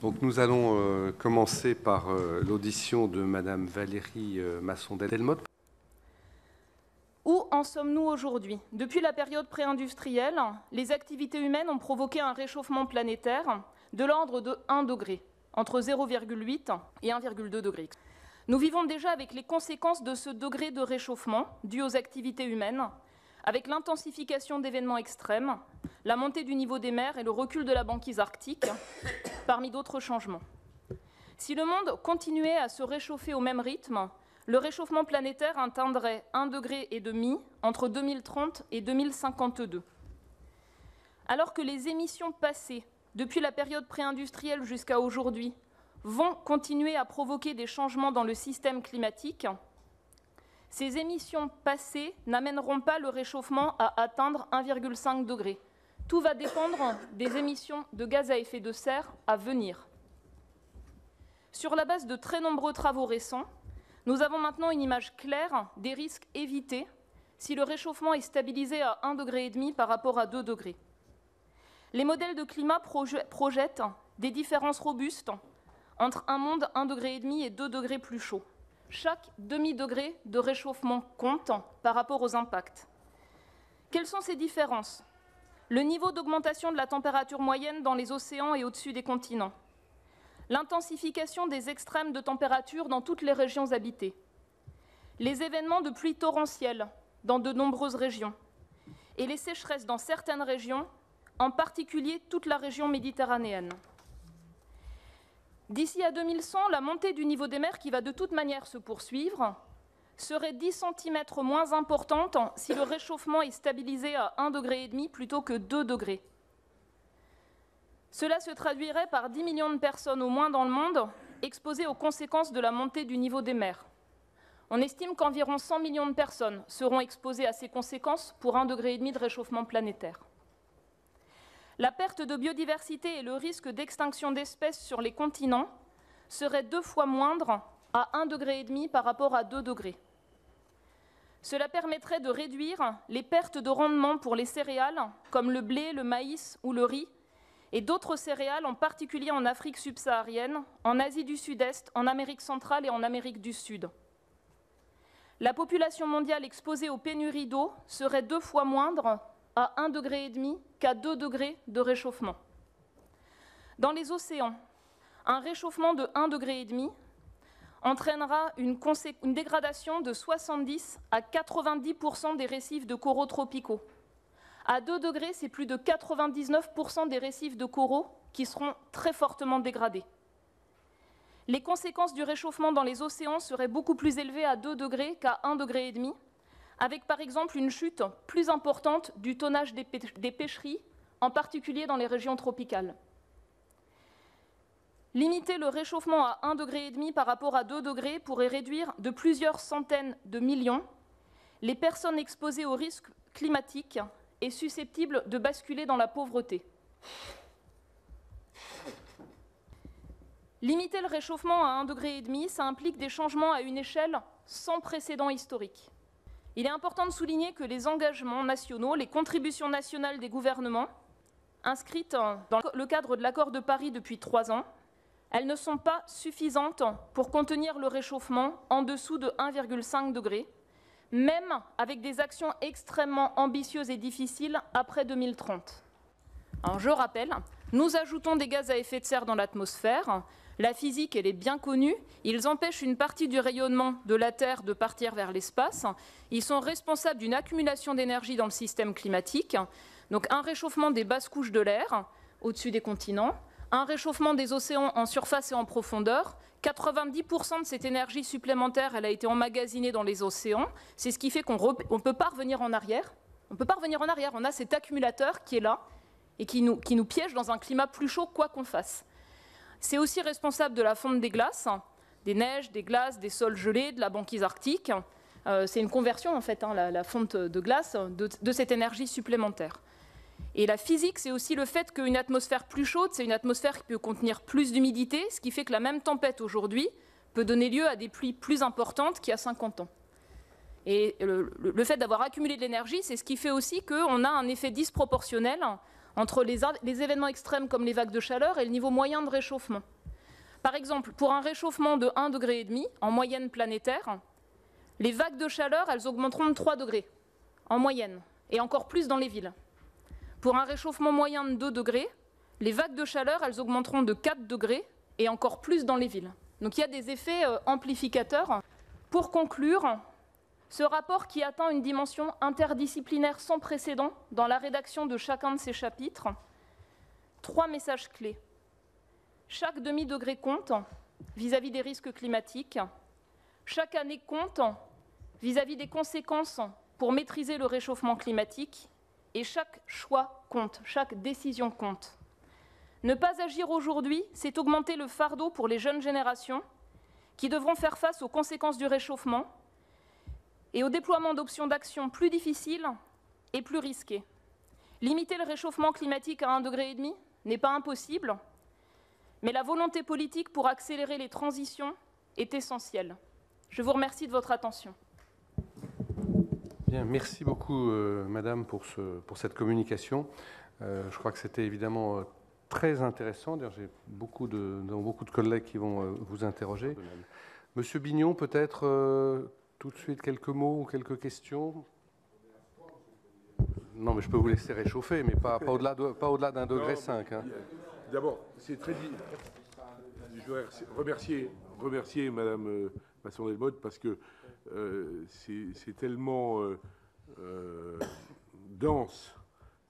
Donc nous allons commencer par l'audition de Madame Valérie Masson-Delmotte. Où en sommes-nous aujourd'hui? Depuis la période pré-industrielle, les activités humaines ont provoqué un réchauffement planétaire de l'ordre de 1 degré, entre 0,8 et 1,2 degrés. Nous vivons déjà avec les conséquences de ce degré de réchauffement dû aux activités humaines, avec l'intensification d'événements extrêmes, la montée du niveau des mers et le recul de la banquise arctique, parmi d'autres changements. Si le monde continuait à se réchauffer au même rythme, le réchauffement planétaire atteindrait 1,5 degré entre 2030 et 2052. Alors que les émissions passées, depuis la période pré-industrielle jusqu'à aujourd'hui, vont continuer à provoquer des changements dans le système climatique, ces émissions passées n'amèneront pas le réchauffement à atteindre 1,5 degré. Tout va dépendre des émissions de gaz à effet de serre à venir. Sur la base de très nombreux travaux récents, nous avons maintenant une image claire des risques évités si le réchauffement est stabilisé à 1,5 degré par rapport à 2 degrés. Les modèles de climat projettent des différences robustes entre un monde 1,5 degré et 2 degrés plus chaud. Chaque demi-degré de réchauffement compte par rapport aux impacts. Quelles sont ces différences? Le niveau d'augmentation de la température moyenne dans les océans et au-dessus des continents. L'intensification des extrêmes de température dans toutes les régions habitées. Les événements de pluie torrentielle dans de nombreuses régions. Et les sécheresses dans certaines régions, en particulier toute la région méditerranéenne. D'ici à 2100, la montée du niveau des mers, qui va de toute manière se poursuivre, serait 10 cm moins importante si le réchauffement est stabilisé à 1,5 degré plutôt que 2 degrés. Cela se traduirait par 10 millions de personnes au moins dans le monde exposées aux conséquences de la montée du niveau des mers. On estime qu'environ 100 millions de personnes seront exposées à ces conséquences pour 1,5 degré de réchauffement planétaire. La perte de biodiversité et le risque d'extinction d'espèces sur les continents seraient 2 fois moindres à 1,5 degré par rapport à 2 degrés. Cela permettrait de réduire les pertes de rendement pour les céréales, comme le blé, le maïs ou le riz, et d'autres céréales, en particulier en Afrique subsaharienne, en Asie du Sud-Est, en Amérique centrale et en Amérique du Sud. La population mondiale exposée aux pénuries d'eau serait 2 fois moindre à 1,5 degré qu'à 2 degrés de réchauffement. Dans les océans, un réchauffement de 1,5 degré entraînera une dégradation de 70 à 90% des récifs de coraux tropicaux. À 2 degrés, c'est plus de 99% des récifs de coraux qui seront très fortement dégradés. Les conséquences du réchauffement dans les océans seraient beaucoup plus élevées à 2 degrés qu'à 1,5 degré, avec par exemple une chute plus importante du tonnage des pêcheries, en particulier dans les régions tropicales. Limiter le réchauffement à 1,5 degré par rapport à 2 degrés pourrait réduire de plusieurs centaines de millions les personnes exposées aux risques climatiques et susceptibles de basculer dans la pauvreté. Limiter le réchauffement à 1,5 degré, ça implique des changements à une échelle sans précédent historique. Il est important de souligner que les engagements nationaux, les contributions nationales des gouvernements, inscrites dans le cadre de l'accord de Paris depuis 3 ans, elles ne sont pas suffisantes pour contenir le réchauffement en dessous de 1,5 degré, même avec des actions extrêmement ambitieuses et difficiles après 2030. Alors, je rappelle, nous ajoutons des gaz à effet de serre dans l'atmosphère. La physique, elle est bien connue. Ils empêchent une partie du rayonnement de la Terre de partir vers l'espace. Ils sont responsables d'une accumulation d'énergie dans le système climatique. Donc un réchauffement des basses couches de l'air au-dessus des continents, un réchauffement des océans en surface et en profondeur. 90% de cette énergie supplémentaire, elle a été emmagasinée dans les océans. C'est ce qui fait qu'on ne peut pas revenir en arrière. On ne peut pas revenir en arrière. On a cet accumulateur qui est là et qui nous piège dans un climat plus chaud quoi qu'on fasse. C'est aussi responsable de la fonte des glaces, des neiges, des glaces, des sols gelés, de la banquise arctique. C'est une conversion, en fait, la fonte de glace, de cette énergie supplémentaire. Et la physique, c'est aussi le fait qu'une atmosphère plus chaude, c'est une atmosphère qui peut contenir plus d'humidité, ce qui fait que la même tempête aujourd'hui peut donner lieu à des pluies plus importantes qu'il y a 50 ans. Et le fait d'avoir accumulé de l'énergie, c'est ce qui fait aussi qu'on a un effet disproportionnel entre les événements extrêmes comme les vagues de chaleur et le niveau moyen de réchauffement. Par exemple, pour un réchauffement de 1,5 degré en moyenne planétaire, les vagues de chaleur, elles augmenteront de 3 degrés en moyenne, et encore plus dans les villes. Pour un réchauffement moyen de 2 degrés, les vagues de chaleur, elles augmenteront de 4 degrés, et encore plus dans les villes. Donc il y a des effets amplificateurs. Pour conclure, ce rapport qui atteint une dimension interdisciplinaire sans précédent dans la rédaction de chacun de ses chapitres, 3 messages clés. Chaque demi-degré compte vis-à-vis des risques climatiques. Chaque année compte vis-à-vis des conséquences pour maîtriser le réchauffement climatique. Et chaque choix compte, chaque décision compte. Ne pas agir aujourd'hui, c'est augmenter le fardeau pour les jeunes générations qui devront faire face aux conséquences du réchauffement et au déploiement d'options d'action plus difficiles et plus risquées. Limiter le réchauffement climatique à 1,5 degré n'est pas impossible, mais la volonté politique pour accélérer les transitions est essentielle. Je vous remercie de votre attention. Bien, merci beaucoup, Madame, pour cette communication. Je crois que c'était évidemment très intéressant. D'ailleurs, j'ai beaucoup de collègues qui vont vous interroger. Monsieur Bignon, peut-être tout de suite quelques mots ou quelques questions. Non, mais je peux vous laisser réchauffer, mais pas au-delà d'1,5 degré. Hein. D'abord, c'est très dit. Je voudrais remercier Madame Masson-Delmotte parce que c'est tellement dense,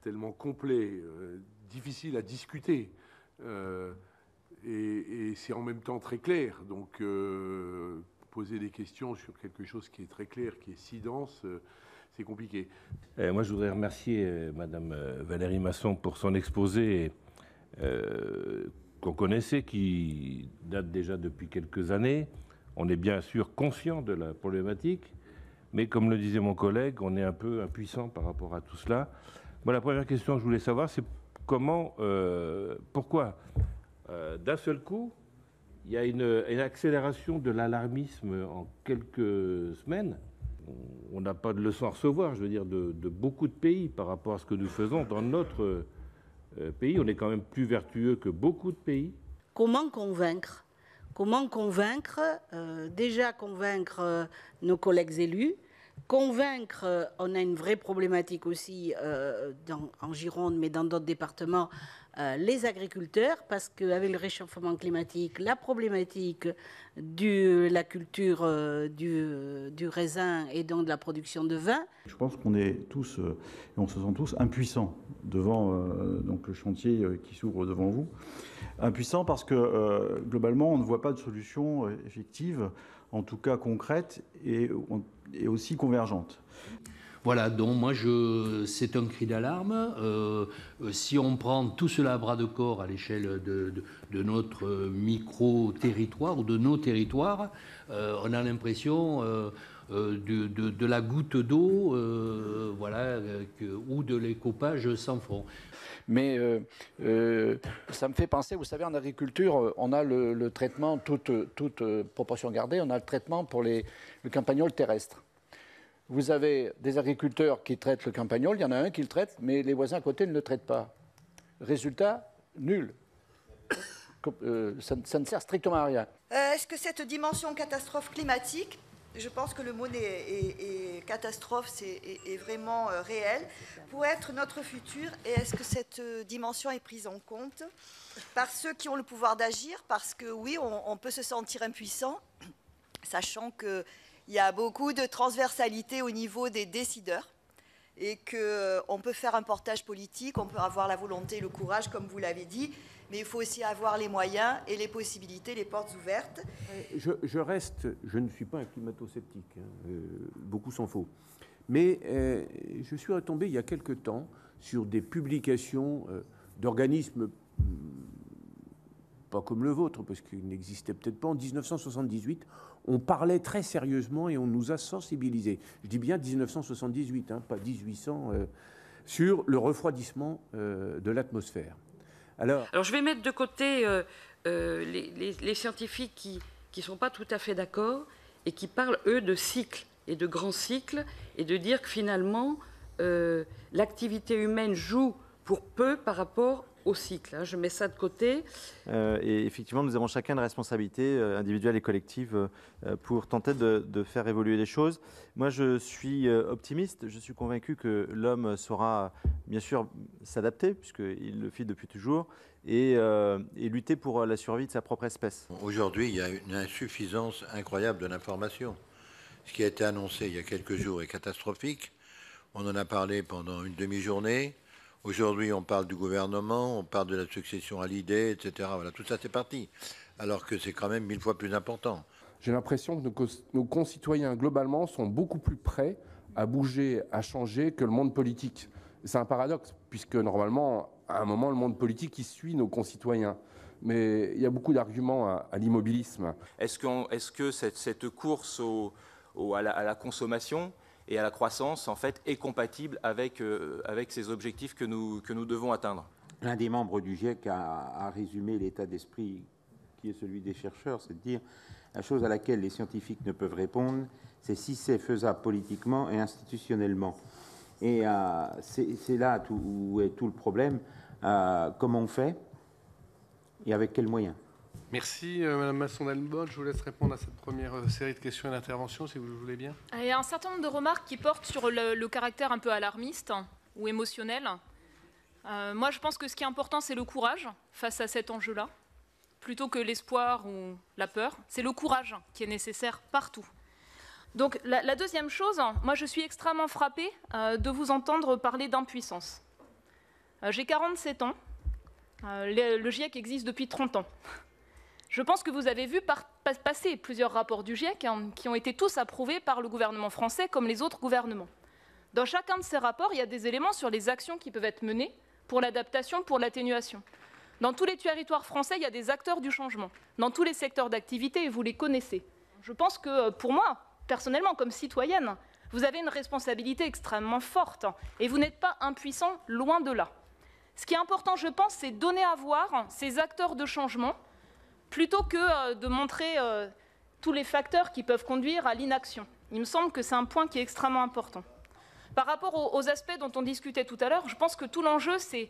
tellement complet, difficile à discuter, et c'est en même temps très clair. Donc, poser des questions sur quelque chose qui est très clair, qui est si dense, c'est compliqué. Moi, je voudrais remercier Madame Valérie Masson pour son exposé qu'on connaissait, qui date déjà depuis quelques années. On est bien sûr conscient de la problématique, mais comme le disait mon collègue, on est un peu impuissant par rapport à tout cela. Moi, la première question que je voulais savoir, c'est pourquoi, d'un seul coup, il y a une accélération de l'alarmisme en quelques semaines. On n'a pas de leçon à recevoir, je veux dire, de beaucoup de pays par rapport à ce que nous faisons dans notre pays. On est quand même plus vertueux que beaucoup de pays. Comment convaincre ? Comment convaincre, déjà convaincre nos collègues élus, convaincre, on a une vraie problématique aussi en Gironde, mais dans d'autres départements, les agriculteurs, parce qu'avec le réchauffement climatique, la problématique de la culture du raisin et donc de la production de vin. Je pense qu'on est tous, et on se sent tous impuissants devant donc le chantier qui s'ouvre devant vous. Impuissants parce que globalement, on ne voit pas de solution effective, en tout cas concrète et aussi convergente. Voilà, donc moi, c'est un cri d'alarme. Si on prend tout cela à bras de corps à l'échelle de notre micro-territoire ou de nos territoires, on a l'impression de la goutte d'eau voilà, ou de l'écopage sans fond. Mais ça me fait penser, vous savez, en agriculture, on a le traitement, toute proportion gardée, on a le traitement pour le campagnol terrestre. Vous avez des agriculteurs qui traitent le campagnol, il y en a un qui le traite, mais les voisins à côté ne le traitent pas. Résultat, nul. Ça ne sert strictement à rien. Est-ce que cette dimension catastrophe climatique, je pense que le mot est catastrophe, est vraiment réel, pourrait être notre futur, et est-ce que cette dimension est prise en compte par ceux qui ont le pouvoir d'agir? Parce que oui, on peut se sentir impuissant, sachant que il y a beaucoup de transversalité au niveau des décideurs et qu'on peut faire un portage politique, on peut avoir la volonté, le courage, comme vous l'avez dit, mais il faut aussi avoir les moyens et les possibilités, les portes ouvertes. Je ne suis pas un climato-sceptique, beaucoup s'en faut, mais je suis retombé il y a quelque temps sur des publications d'organismes pas comme le vôtre, parce qu'il n'existait peut-être pas en 1978, on parlait très sérieusement et on nous a sensibilisés. Je dis bien 1978, pas 1800, sur le refroidissement de l'atmosphère. Alors je vais mettre de côté les scientifiques qui ne sont pas tout à fait d'accord et qui parlent, eux, de cycles et de grands cycles, et de dire que finalement, l'activité humaine joue pour peu par rapport au cycle, hein. Je mets ça de côté. Et effectivement, nous avons chacun une responsabilité individuelle et collective pour tenter de faire évoluer les choses. Moi, je suis optimiste. Je suis convaincu que l'homme saura, bien sûr, s'adapter, puisqu'il le fait depuis toujours, et lutter pour la survie de sa propre espèce. Aujourd'hui, il y a une insuffisance incroyable de l'information. Ce qui a été annoncé il y a quelques jours est catastrophique. On en a parlé pendant une demi-journée. Aujourd'hui, on parle du gouvernement, on parle de la succession à l'idée, etc. Voilà, tout ça, c'est parti. Alors que c'est quand même 1000 fois plus important. J'ai l'impression que nos concitoyens, globalement, sont beaucoup plus prêts à bouger, à changer que le monde politique. C'est un paradoxe, puisque normalement, à un moment, le monde politique, il suit nos concitoyens. Mais il y a beaucoup d'arguments à l'immobilisme. Est-ce que cette course à la consommation et à la croissance, en fait, est compatible avec ces objectifs que nous devons atteindre? L'un des membres du GIEC a résumé l'état d'esprit qui est celui des chercheurs, c'est de dire la chose à laquelle les scientifiques ne peuvent répondre, c'est si c'est faisable politiquement et institutionnellement. Et c'est là où est tout le problème. Comment on fait et avec quels moyens? Merci, Madame Masson-Delmotte. Je vous laisse répondre à cette première série de questions et d'interventions, si vous le voulez bien. Il y a un certain nombre de remarques qui portent sur le caractère un peu alarmiste ou émotionnel. Moi, je pense que ce qui est important, c'est le courage face à cet enjeu-là, plutôt que l'espoir ou la peur. C'est le courage qui est nécessaire partout. Donc, la deuxième chose, moi, je suis extrêmement frappée de vous entendre parler d'impuissance. J'ai 47 ans. Le GIEC existe depuis 30 ans. Je pense que vous avez vu passer plusieurs rapports du GIEC qui ont été tous approuvés par le gouvernement français comme les autres gouvernements. Dans chacun de ces rapports, il y a des éléments sur les actions qui peuvent être menées pour l'adaptation, pour l'atténuation. Dans tous les territoires français, il y a des acteurs du changement, dans tous les secteurs d'activité, et vous les connaissez. Je pense que pour moi, personnellement, comme citoyenne, vous avez une responsabilité extrêmement forte et vous n'êtes pas impuissant, loin de là. Ce qui est important, je pense, c'est donner à voir ces acteurs de changement plutôt que de montrer tous les facteurs qui peuvent conduire à l'inaction. Il me semble que c'est un point qui est extrêmement important. Par rapport aux aspects dont on discutait tout à l'heure, je pense que tout l'enjeu, c'est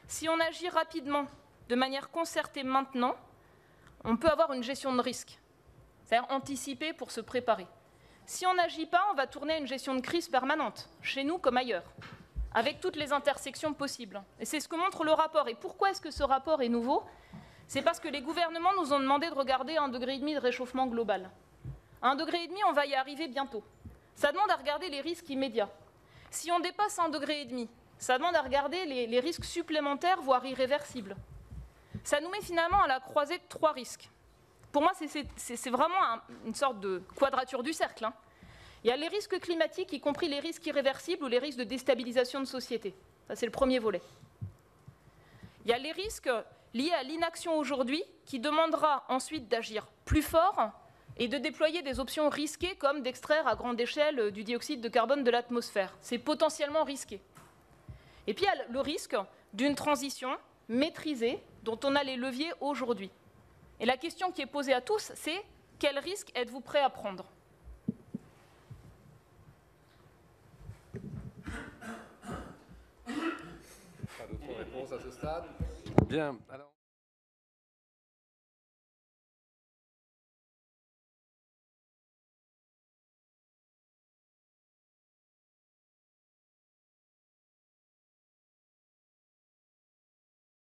si on agit rapidement, de manière concertée maintenant, on peut avoir une gestion de risque, c'est-à-dire anticiper pour se préparer. Si on n'agit pas, on va tourner à une gestion de crise permanente, chez nous comme ailleurs, avec toutes les intersections possibles. Et c'est ce que montre le rapport. Et pourquoi est-ce que ce rapport est nouveau ? C'est parce que les gouvernements nous ont demandé de regarder 1,5 degré de réchauffement global. 1,5 degré, on va y arriver bientôt. Ça demande à regarder les risques immédiats. Si on dépasse 1,5 degré, ça demande à regarder les risques supplémentaires, voire irréversibles. Ça nous met finalement à la croisée de 3 risques. Pour moi, c'est vraiment une sorte de quadrature du cercle, hein. Il y a les risques climatiques, y compris les risques irréversibles ou les risques de déstabilisation de société. Ça, c'est le premier volet. Il y a les risques liés à l'inaction aujourd'hui, qui demandera ensuite d'agir plus fort et de déployer des options risquées comme d'extraire à grande échelle du dioxyde de carbone de l'atmosphère. C'est potentiellement risqué. Et puis il y a le risque d'une transition maîtrisée dont on a les leviers aujourd'hui. Et la question qui est posée à tous, c'est quel risque êtes-vous prêt à prendre ? Pas d'autres réponses à ce stade ? Bien. Alors...